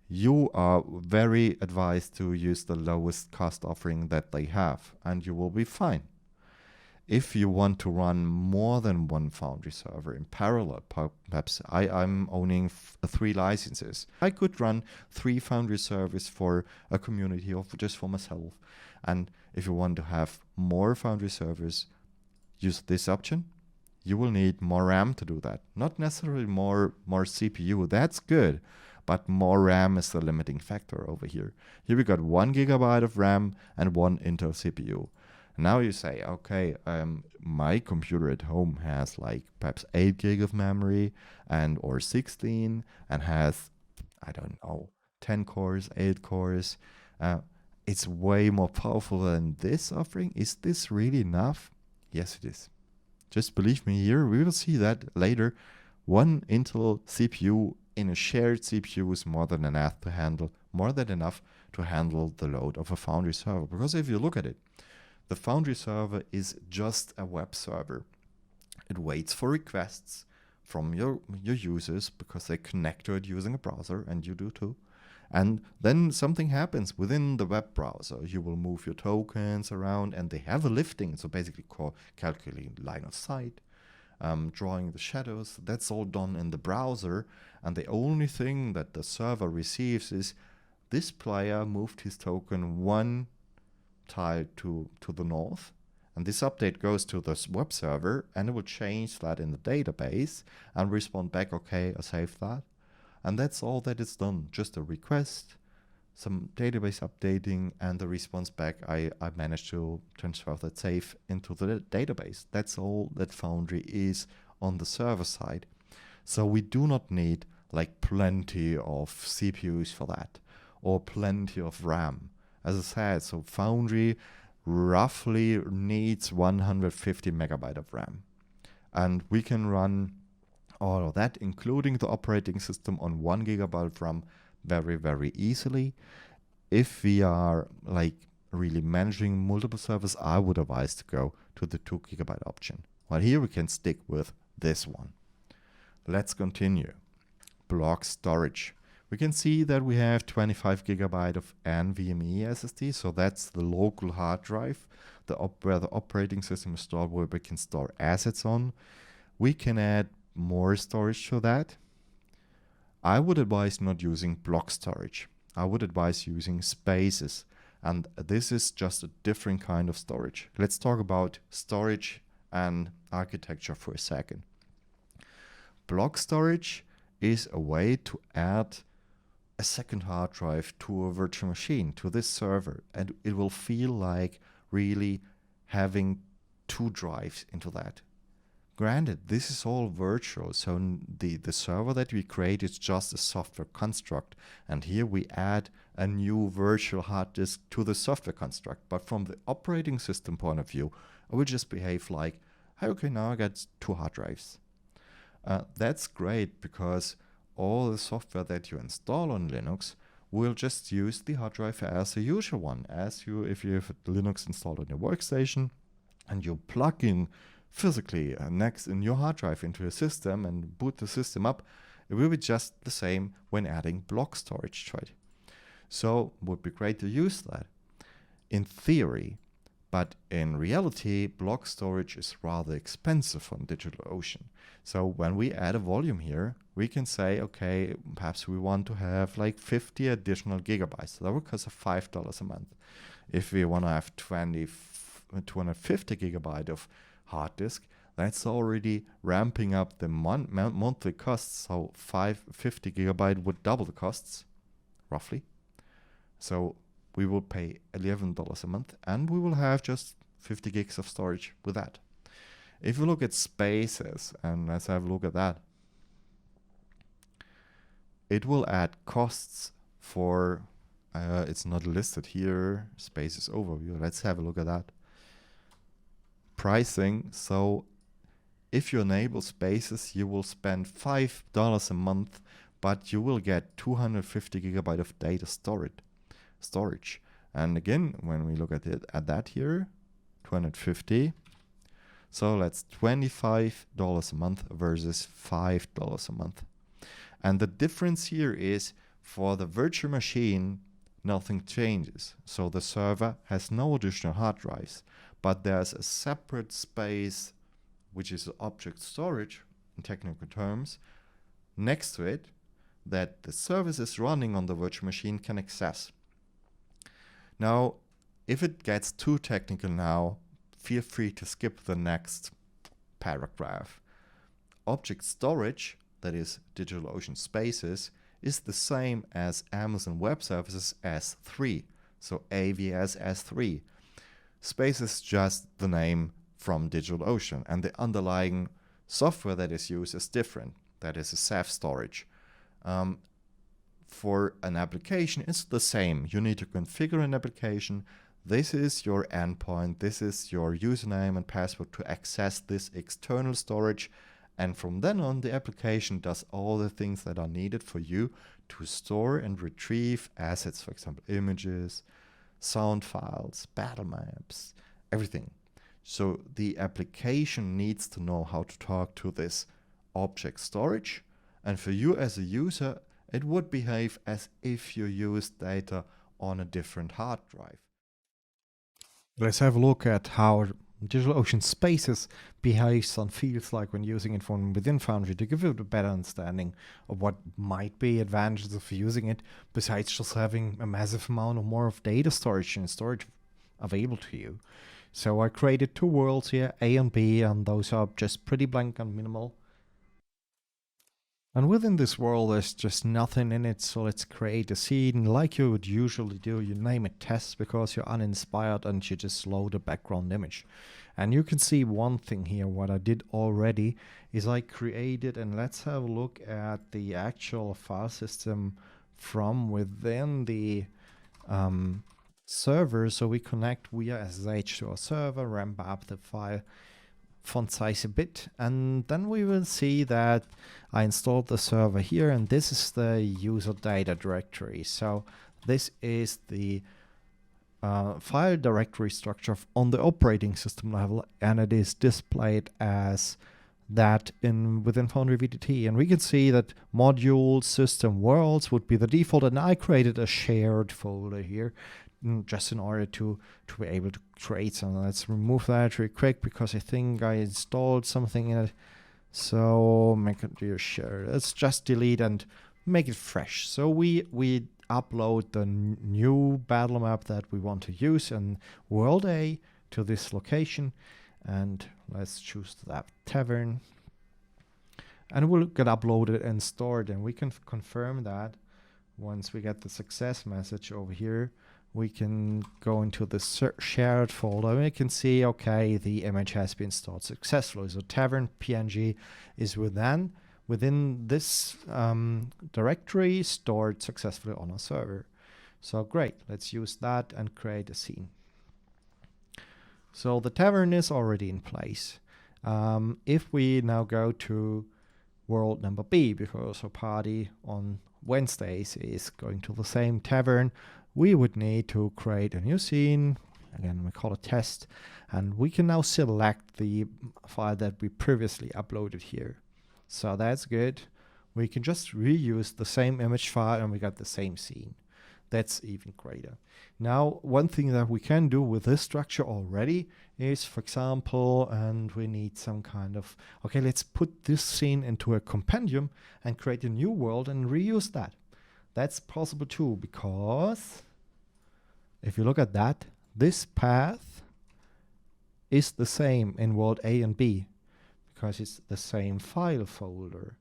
you are very advised to use the lowest cost offering that they have, and you will be fine. If you want to run more than one Foundry server in parallel, perhaps I'm owning 3 licenses. I could run 3 Foundry servers for a community or just for myself. And if you want to have more Foundry servers, use this option. You will need more RAM to do that. Not necessarily more CPU, that's good, but more RAM is the limiting factor over here. Here we got 1 GB of RAM and 1 Intel CPU. Now you say, okay, my computer at home has like perhaps 8 GB of memory or 16 and has, I don't know, 10 cores, 8 cores. It's way more powerful than this offering. Is this really enough? Yes, it is. Just believe me here, we will see that later. 1 Intel CPU in a shared CPU is more than enough to handle the load of a Foundry server. Because if you look at it, the Foundry server is just a web server. It waits for requests from your users because they connect to it using a browser, and you do too. And then something happens within the web browser. You will move your tokens around and they have a lifting. So basically calculating line of sight, drawing the shadows. That's all done in the browser. And the only thing that the server receives is this player moved his token 1 tile to the north. And this update goes to the web server and it will change that in the database and respond back, okay, I saved that. And that's all that is done. Just a request, some database updating, and the response back. I managed to transfer that save into the database. That's all that Foundry is on the server side. So we do not need like plenty of CPUs for that or plenty of RAM. As I said, so Foundry roughly needs 150 megabyte of RAM. And we can run all of that, including the operating system, on 1 gigabyte of RAM very easily. If we are like really managing multiple servers, I would advise to go to the 2 gigabyte option. While here we can stick with this one. Let's continue. Block storage. We can see that we have 25 gigabyte of NVMe SSD, so that's the local hard drive, where the operating system is stored, where we can store assets on. We can add more storage to that. I would advise not using block storage. I would advise using spaces. And this is just a different kind of storage. Let's talk about storage and architecture for a second. Block storage is a way to add a second hard drive to a virtual machine, to this server, and it will feel like really having two drives into that. Granted, this is all virtual, so the server that we create is just a software construct, and here we add a new virtual hard disk to the software construct. But from the operating system point of view, it will just behave like, hey, okay, now I got two hard drives. That's great because all the software that you install on Linux will just use the hard drive as a usual one. If you have Linux installed on your workstation and you plug in physically next in your hard drive into your system and boot the system up, it will be just the same when adding block storage to it. So it would be great to use that in theory, but in reality, block storage is rather expensive on DigitalOcean. So when we add a volume here, we can say, okay, perhaps we want to have like 50 additional gigabytes. So that would cost $5 a month. If we want to have 250 gigabyte of hard disk, that's already ramping up the monthly costs. So 50 gigabyte would double the costs, roughly. So we will pay $11 a month, and we will have just 50 gigs of storage with that. If you look at spaces, and let's have a look at that, it will add costs for, it's not listed here, spaces overview. Let's have a look at that. Pricing. So if you enable spaces, you will spend $5 a month, but you will get 250 gigabyte of data storage. And again, when we look at that here, 250. So that's $25 a month versus $5 a month. And the difference here is for the virtual machine, nothing changes. So the server has no additional hard drives, but there's a separate space, which is object storage in technical terms, next to it that the services running on the virtual machine can access. Now, if it gets too technical now, feel free to skip the next paragraph. Object storage, that is DigitalOcean Spaces, is the same as Amazon Web Services S3, so AWS S3. Spaces is just the name from DigitalOcean, and the underlying software that is used is different. That is a self-storage. For an application, it's the same. You need to configure an application. This is your endpoint. This is your username and password to access this external storage. And from then on, the application does all the things that are needed for you to store and retrieve assets, for example, images, sound files, battle maps, everything. So the application needs to know how to talk to this object storage. And for you as a user, it would behave as if you used data on a different hard drive. Let's have a look at how DigitalOcean Spaces behaves and feels like when using it from within Foundry to give you a better understanding of what might be advantages of using it, besides just having a massive amount or more of data storage and storage available to you. So I created two worlds here, A and B, and those are just pretty blank and minimal. And within this world, there's just nothing in it, so let's create a scene like you would usually do. You name it test because you're uninspired and you just load a background image. And you can see one thing here, what I did already is I created, and let's have a look at the actual file system from within the server. So we connect via SSH to our server, ramp up the file font size a bit, and then we will see that I installed the server here, and this is the user data directory. So this is the file directory structure on the operating system level, and it is displayed as that within Foundry VTT. And we can see that module system worlds would be the default, and I created a shared folder here just in order to be able to create something. Let's remove that real quick because I think I installed something in it. So make it your share. Let's just delete and make it fresh. So upload the new battle map that we want to use in World A to this location. And let's choose that tavern. And it will get uploaded and stored. And we can confirm that once we get the success message over here. We can go into the shared folder and we can see, okay, the image has been stored successfully. So tavern PNG is within this directory stored successfully on our server. So great, let's use that and create a scene. So the tavern is already in place. If we now go to world number B, because our party on Wednesdays is going to the same tavern, we would need to create a new scene. Again, we call it test, and we can now select the file that we previously uploaded here. So that's good. We can just reuse the same image file and we got the same scene. That's even greater. Now, one thing that we can do with this structure already is, for example, and we need some kind of, okay, let's put this scene into a compendium and create a new world and reuse that. That's possible too, because if you look at that, this path is the same in world A and B, because it's the same file folder.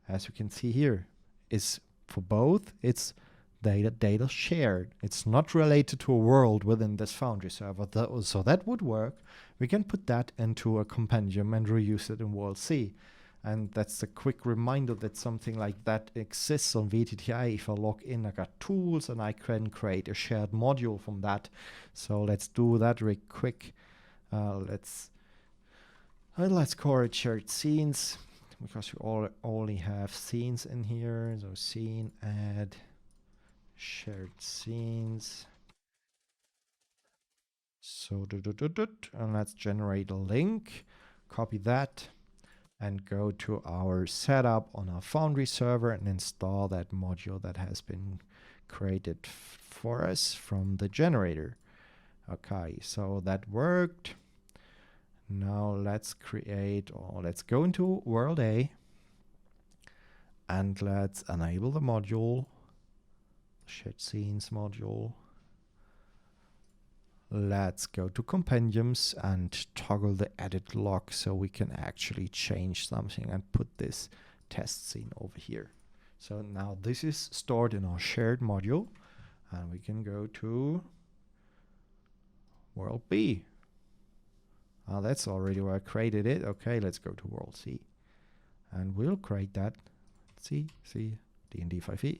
As you can see here, is for both, it's data shared. It's not related to a world within this Foundry server. So that would work. We can put that into a compendium and reuse it in world C. And that's a quick reminder that something like that exists on VTTI. If I log in, I got tools and I can create a shared module from that. So let's do that real quick. Let's call it shared scenes, because we only have scenes in here. So scene, add shared scenes. So and let's generate a link, copy that, and go to our setup on our Foundry server and install that module that has been created for us from the generator. Okay, so that worked. Now let's let's go into world A and let's enable the module, shared scenes module. Let's go to compendiums and toggle the edit log so we can actually change something and put this test scene over here. So now this is stored in our shared module, and we can go to world B. That's already where I created it. Okay, let's go to world C. And we'll create that. C, D&D 5e.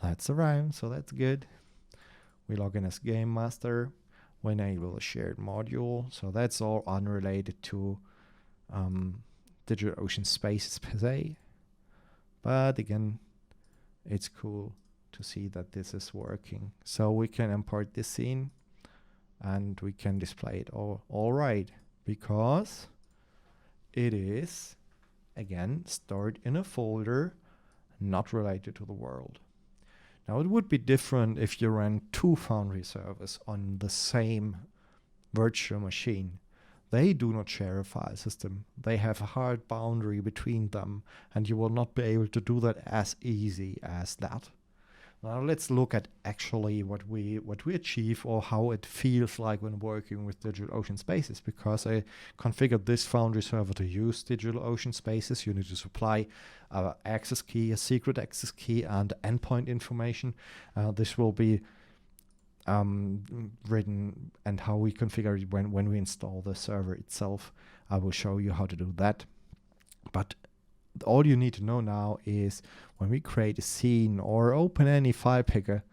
That's around, so that's good. We log in as game master. We enable a shared module. So that's all unrelated to DigitalOcean Spaces per se. But again, it's cool to see that this is working. So we can import this scene and we can display it all right, because it is, again, stored in a folder not related to the world. Now, it would be different if you ran two Foundry servers on the same virtual machine. They do not share a file system. They have a hard boundary between them, and you will not be able to do that as easy as that. Now let's look at actually what we achieve, or how it feels like when working with DigitalOcean Spaces, because I configured this Foundry server to use DigitalOcean Spaces. You need to supply an access key, a secret access key, and endpoint information. This will be written, and how we configure it when we install the server itself. I will show you how to do that. But all you need to know now is, when we create a scene or open any file picker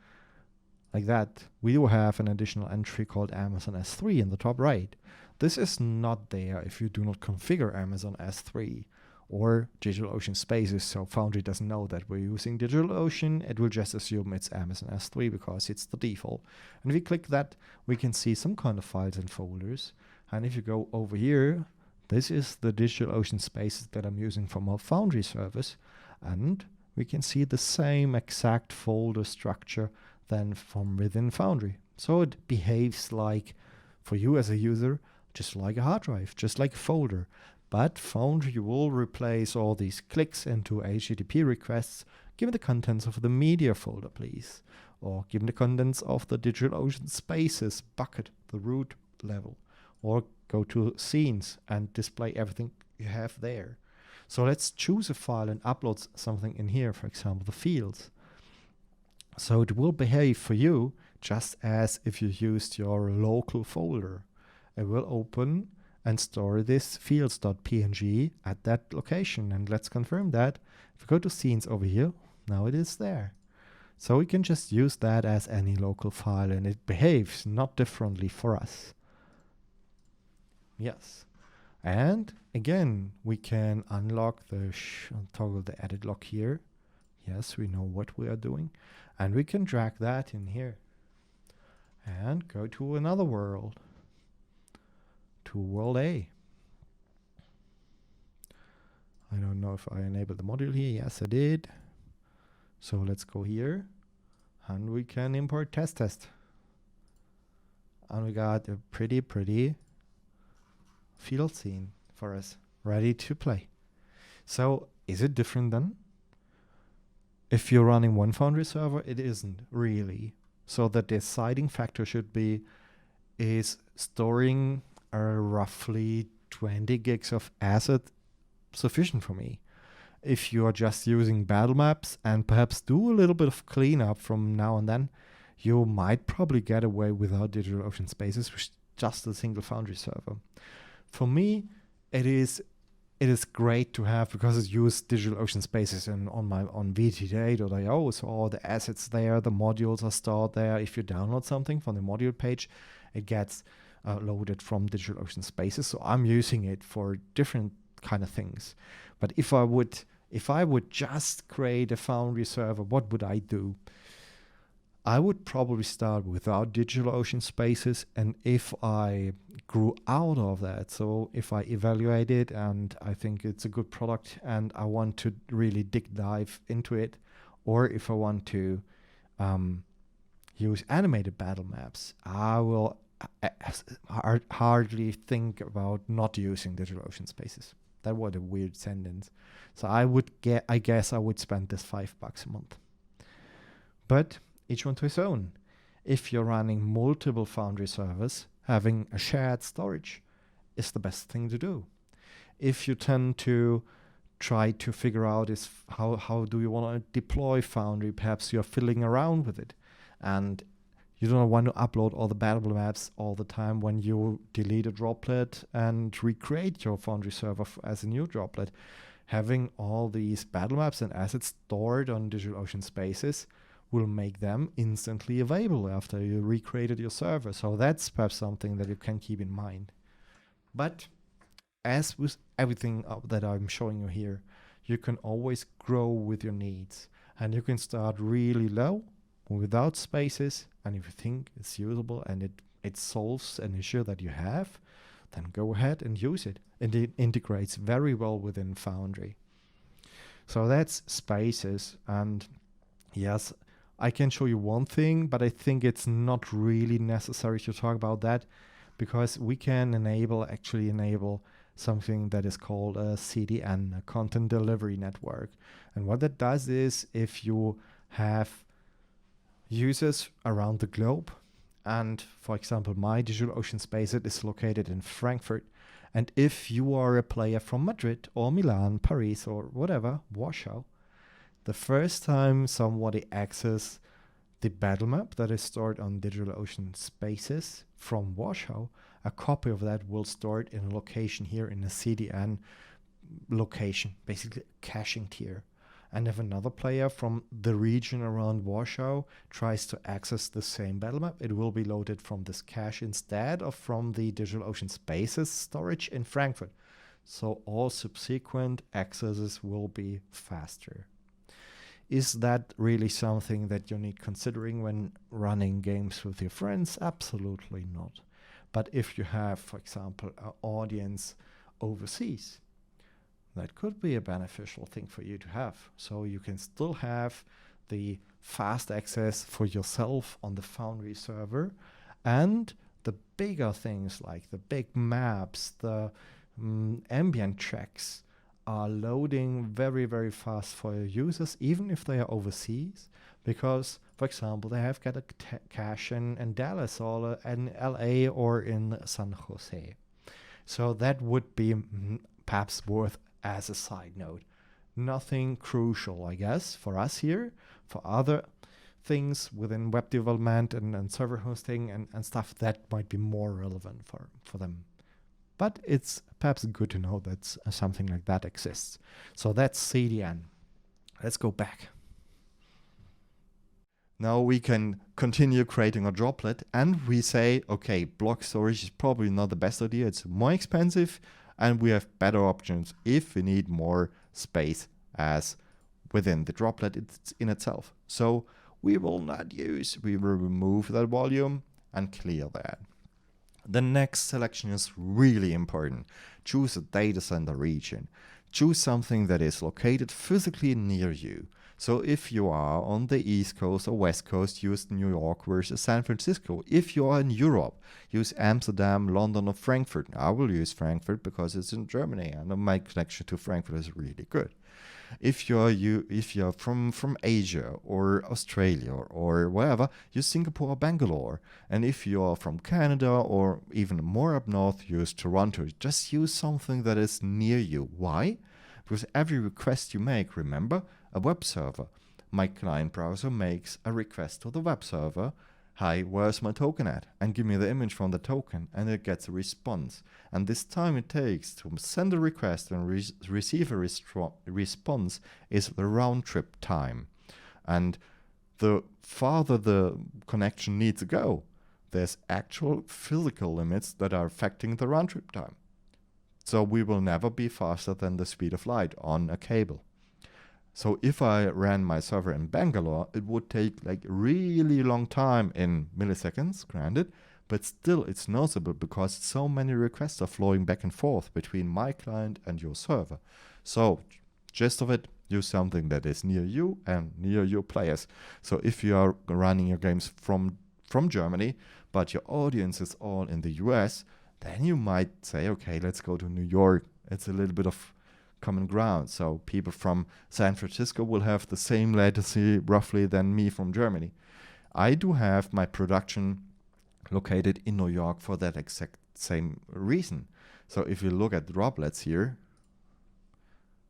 like that, we do have an additional entry called Amazon S3 in the top right. This is not there if you do not configure Amazon S3 or DigitalOcean Spaces, so Foundry doesn't know that we're using DigitalOcean. It will just assume it's Amazon S3 because it's the default. And if we click that, we can see some kind of files and folders. And if you go over here, this is the DigitalOcean Spaces that I'm using from our Foundry service, and we can see the same exact folder structure than from within Foundry. So it behaves like, for you as a user, just like a hard drive, just like a folder. But Foundry will replace all these clicks into HTTP requests give me the contents of the media folder, please. Or give me the contents of the DigitalOcean Spaces bucket, the root level. Or go to scenes and display everything you have there. So let's choose a file and upload something in here, for example, the fields. So it will behave for you just as if you used your local folder. It will open and store this fields.png at that location. And let's confirm that. If we go to scenes over here, now it is there. So we can just use that as any local file, and it behaves not differently for us. Yes. And again, we can unlock the toggle the edit lock here. Yes, we know what we are doing. And we can drag that in here and go to another world, to world A. I don't know if I enabled the module here. Yes, I did. So let's go here and we can import test. And we got a pretty field scene for us, ready to play. So is it different then? If you're running one Foundry server, it isn't really. So the deciding factor should be, is storing roughly 20 gigs of asset sufficient for me? If you are just using battle maps and perhaps do a little bit of cleanup from now and then, you might probably get away without DigitalOcean Spaces with just a single Foundry server. For me, it is great to have, because it uses DigitalOcean Spaces on VTT.io, so all the assets there, the modules are stored there. If you download something from the module page, it gets loaded from DigitalOcean Spaces. So I'm using it for different kind of things. But if I would just create a Foundry server, what would I do? I would probably start without DigitalOcean Spaces, and if I grew out of that, so if I evaluate it and I think it's a good product and I want to really dive into it, or if I want to use animated battle maps, I will hardly think about not using DigitalOcean Spaces. That was a weird sentence. So I guess I would spend this $5 a month. But each one to his own. If you're running multiple Foundry servers, having a shared storage is the best thing to do. If you tend to try to figure out how do you want to deploy Foundry, perhaps you're fiddling around with it and you don't want to upload all the battle maps all the time when you delete a droplet and recreate your Foundry server as a new droplet. Having all these battle maps and assets stored on DigitalOcean Spaces will make them instantly available after you recreated your server. So that's perhaps something that you can keep in mind. But as with everything that I'm showing you here, you can always grow with your needs. And you can start really low without spaces. And if you think it's usable and it solves an issue that you have, then go ahead and use it. And it integrates very well within Foundry. So that's spaces. And yes, I can show you one thing, but I think it's not really necessary to talk about that, because we can actually enable something that is called a CDN, a Content Delivery Network. And what that does is, if you have users around the globe, and for example, my DigitalOcean Space is located in Frankfurt, and if you are a player from Madrid or Milan, Paris or whatever, Warsaw, the first time somebody accesses the battle map that is stored on DigitalOcean Spaces from Warsaw, a copy of that will store it in a location here in a CDN location, basically a caching tier. And if another player from the region around Warsaw tries to access the same battle map, it will be loaded from this cache instead of from the DigitalOcean Spaces storage in Frankfurt. So all subsequent accesses will be faster. Is that really something that you need considering when running games with your friends? Absolutely not. But if you have, for example, an audience overseas, that could be a beneficial thing for you to have. So you can still have the fast access for yourself on the Foundry server, and the bigger things like the big maps, the ambient tracks are loading very, very fast for your users, even if they are overseas, because, for example, they have got a cache in Dallas or in LA or in San Jose. So that would be perhaps worth as a side note. Nothing crucial, I guess, for us here. For other things within web development and server hosting and stuff, that might be more relevant for them. But it's perhaps good to know that something like that exists. So that's CDN. Let's go back. Now we can continue creating a droplet, and we say, okay, block storage is probably not the best idea. It's more expensive, and we have better options if we need more space as within the droplet in itself. So we will remove that volume and clear that. The next selection is really important. Choose a data center region. Choose something that is located physically near you. So if you are on the East Coast or West Coast, use New York versus San Francisco. If you are in Europe, use Amsterdam, London, or Frankfurt. I will use Frankfurt because it's in Germany and my connection to Frankfurt is really good. If you're from Asia or Australia or wherever, use Singapore or Bangalore. And if you're from Canada or even more up north, use Toronto. Just use something that is near you. Why? Because every request you make, remember, a web server. My client browser makes a request to the web server. Hi, where's my token at? And give me the image from the token, and it gets a response. And this time it takes to send a request and receive a response is the round trip time. And the farther the connection needs to go, there's actual physical limits that are affecting the round trip time. So we will never be faster than the speed of light on a cable. So if I ran my server in Bangalore, it would take like really long time in milliseconds, granted, but still it's noticeable because so many requests are flowing back and forth between my client and your server. So gist of it, use something that is near you and near your players. So if you are running your games from Germany, but your audience is all in the US, then you might say, okay, let's go to New York. It's a little bit of common ground. So people from San Francisco will have the same latency roughly than me from Germany. I do have my production located in New York for that exact same reason. So if you look at Droplets here,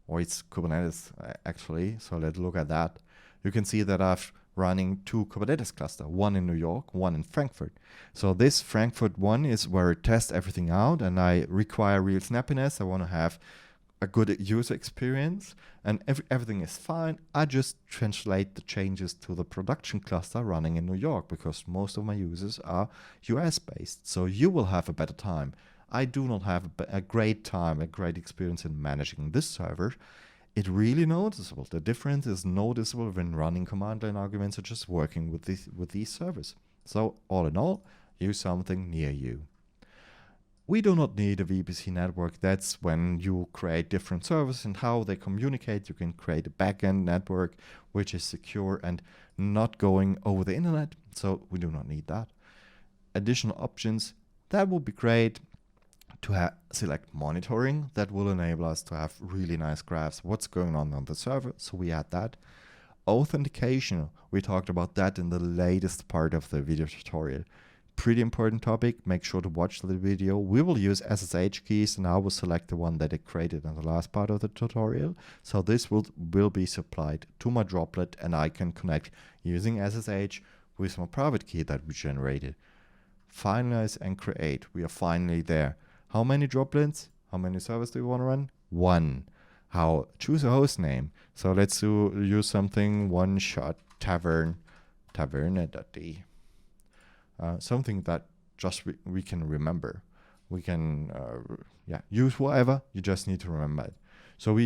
or it's Kubernetes actually, so let's look at that. You can see that I've running two Kubernetes clusters, one in New York, one in Frankfurt. So this Frankfurt one is where I test everything out and I require real snappiness. I want to have a good user experience and everything is fine. I just translate the changes to the production cluster running in New York because most of my users are US based. So you will have a better time. I do not have a great time, a great experience in managing this server. It's really noticeable. The difference is noticeable when running command line arguments or just working with these servers. So all in all, use something near you. We do not need a VPC network. That's when you create different servers and how they communicate. You can create a backend network which is secure and not going over the internet. So we do not need that. Additional options, that would be great to select monitoring. That will enable us to have really nice graphs what's going on the server. So we add that. Authentication, we talked about that in the latest part of the video tutorial. Pretty important topic. Make sure to watch the video. We will use SSH keys and I will select the one that I created in the last part of the tutorial. So this will be supplied to my droplet and I can connect using SSH with my private key that we generated. Finalize and create. We are finally there. How many droplets? How many servers do you want to run? One. How? Choose a host name. So let's use something one shot taverna.d. Something that just we can remember. We can use whatever. You just need to remember it. So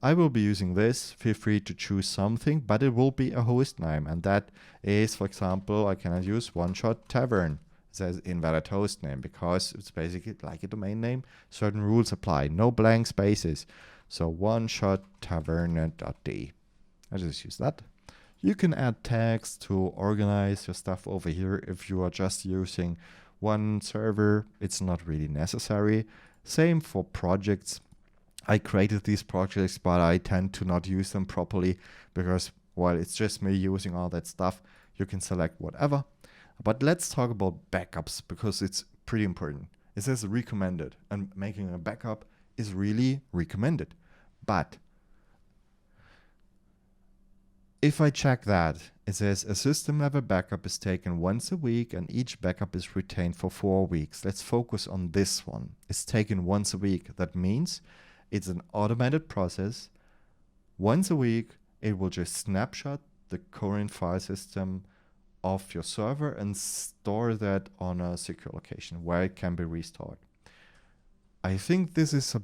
I will be using this. Feel free to choose something, but it will be a host name, and that is, for example, I cannot use one shot tavern. It says invalid host name because it's basically like a domain name. Certain rules apply. No blank spaces. So one shot taverna.d. I just use that. You can add tags to organize your stuff over here. If you are just using one server, it's not really necessary. Same for projects. I created these projects, but I tend to not use them properly because, well, it's just me using all that stuff. You can select whatever. But let's talk about backups because it's pretty important. It says recommended, and making a backup is really recommended. But if I check that, it says a system level backup is taken once a week and each backup is retained for 4 weeks. Let's focus on this one. It's taken once a week. That means it's an automated process. Once a week, it will just snapshot the current file system of your server and store that on a secure location where it can be restored. I think this is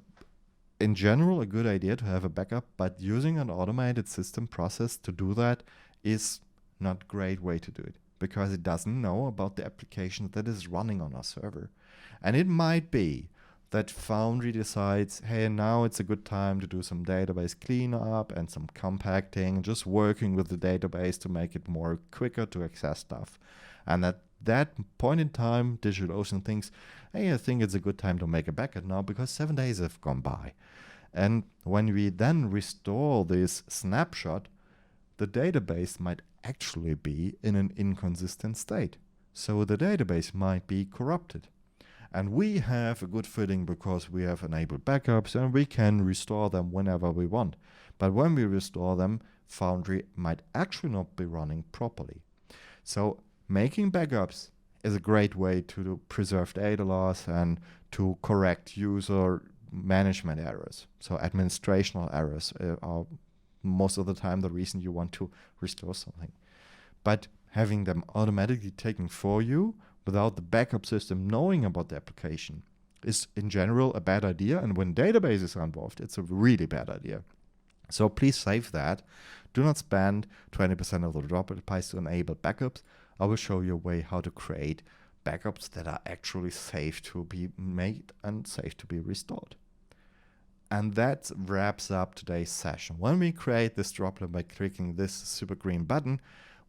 in general a good idea to have a backup, but using an automated system process to do that is not a great way to do it because it doesn't know about the application that is running on our server. And it might be that Foundry decides, hey, now it's a good time to do some database cleanup and some compacting, just working with the database to make it more quicker to access stuff. And at that point in time, DigitalOcean thinks, hey, I think it's a good time to make a backup now because 7 days have gone by. And when we then restore this snapshot, the database might actually be in an inconsistent state. So the database might be corrupted. And we have a good feeling because we have enabled backups and we can restore them whenever we want. But when we restore them, Foundry might actually not be running properly. So making backups is a great way to preserve data loss and to correct user management errors. So administrational errors are most of the time the reason you want to restore something. But having them automatically taken for you without the backup system knowing about the application is in general a bad idea. And when databases are involved, it's a really bad idea. So please save that. Do not spend 20% of the droplet price to enable backups. I will show you a way how to create backups that are actually safe to be made and safe to be restored. And that wraps up today's session. When we create this droplet by clicking this super green button,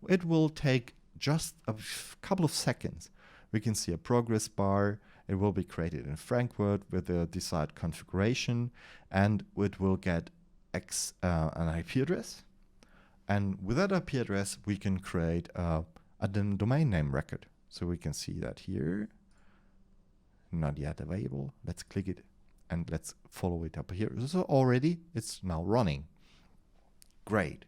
it will take just a couple of seconds. We can see a progress bar. It will be created in Frankfurt with the desired configuration, and it will get an IP address. And with that IP address, we can create a domain name record. So we can see that here. Not yet available. Let's click it and let's follow it up here. So already it's now running. Great.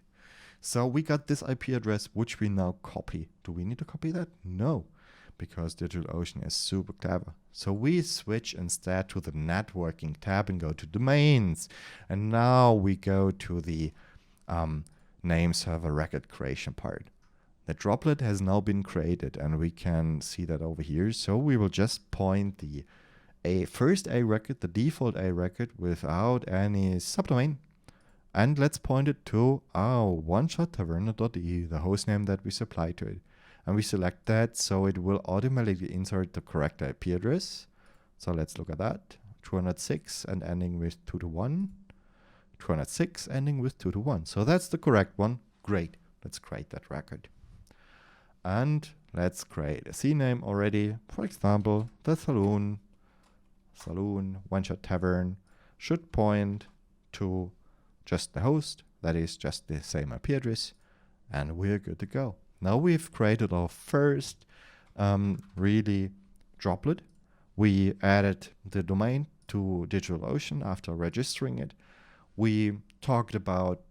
So we got this IP address, which we now copy. Do we need to copy that? No, because DigitalOcean is super clever. So we switch instead to the networking tab and go to domains. And now we go to the name server record creation part. The droplet has now been created and we can see that over here. So we will just point the first A record, the default A record without any subdomain. And let's point it to our one-shot-taverna.de, the hostname that we supply to it. And we select that so it will automatically insert the correct IP address. So let's look at that. 206 and ending with 221. 206 ending with 221. So that's the correct one. Great. Let's create that record. And let's create a CNAME already. For example, the Saloon, one-shot tavern should point to just the host, that is just the same IP address, and we're good to go. Now we've created our first really droplet. We added the domain to DigitalOcean after registering it. We talked about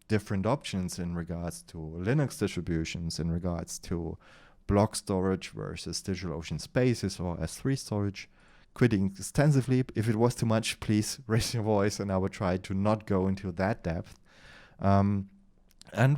different options in regards to Linux distributions, in regards to block storage versus DigitalOcean Spaces or S3 storage. Quitting extensively. If it was too much, please raise your voice and I will try to not go into that depth. And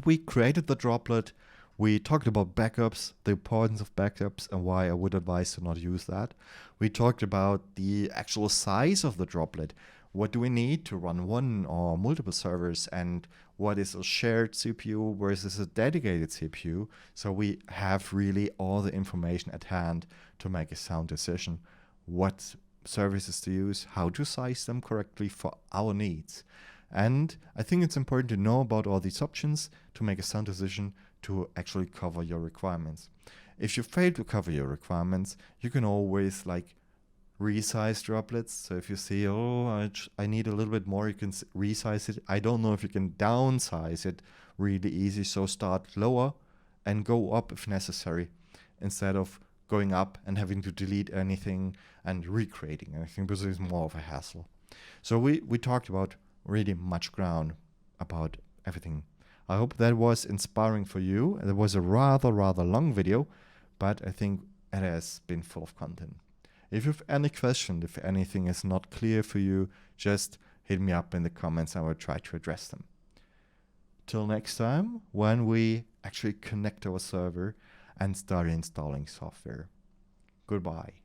we created the droplet. We talked about backups, the importance of backups and why I would advise to not use that. We talked about the actual size of the droplet. What do we need to run one or multiple servers, and what is a shared CPU versus a dedicated CPU? So we have really all the information at hand to make a sound decision. What services to use, how to size them correctly for our needs. And I think it's important to know about all these options to make a sound decision to actually cover your requirements. If you fail to cover your requirements, you can always resize droplets. So if you see, oh, I need a little bit more, you can resize it. I don't know if you can downsize it really easy. So start lower and go up if necessary, instead of going up and having to delete anything and recreating anything, because it's more of a hassle. So we talked about really much ground about everything. I hope that was inspiring for you. It was a rather long video, but I think it has been full of content. If you have any question, if anything is not clear for you, just hit me up in the comments. I will try to address them. Till next time, when we actually connect our server and start installing software. Goodbye.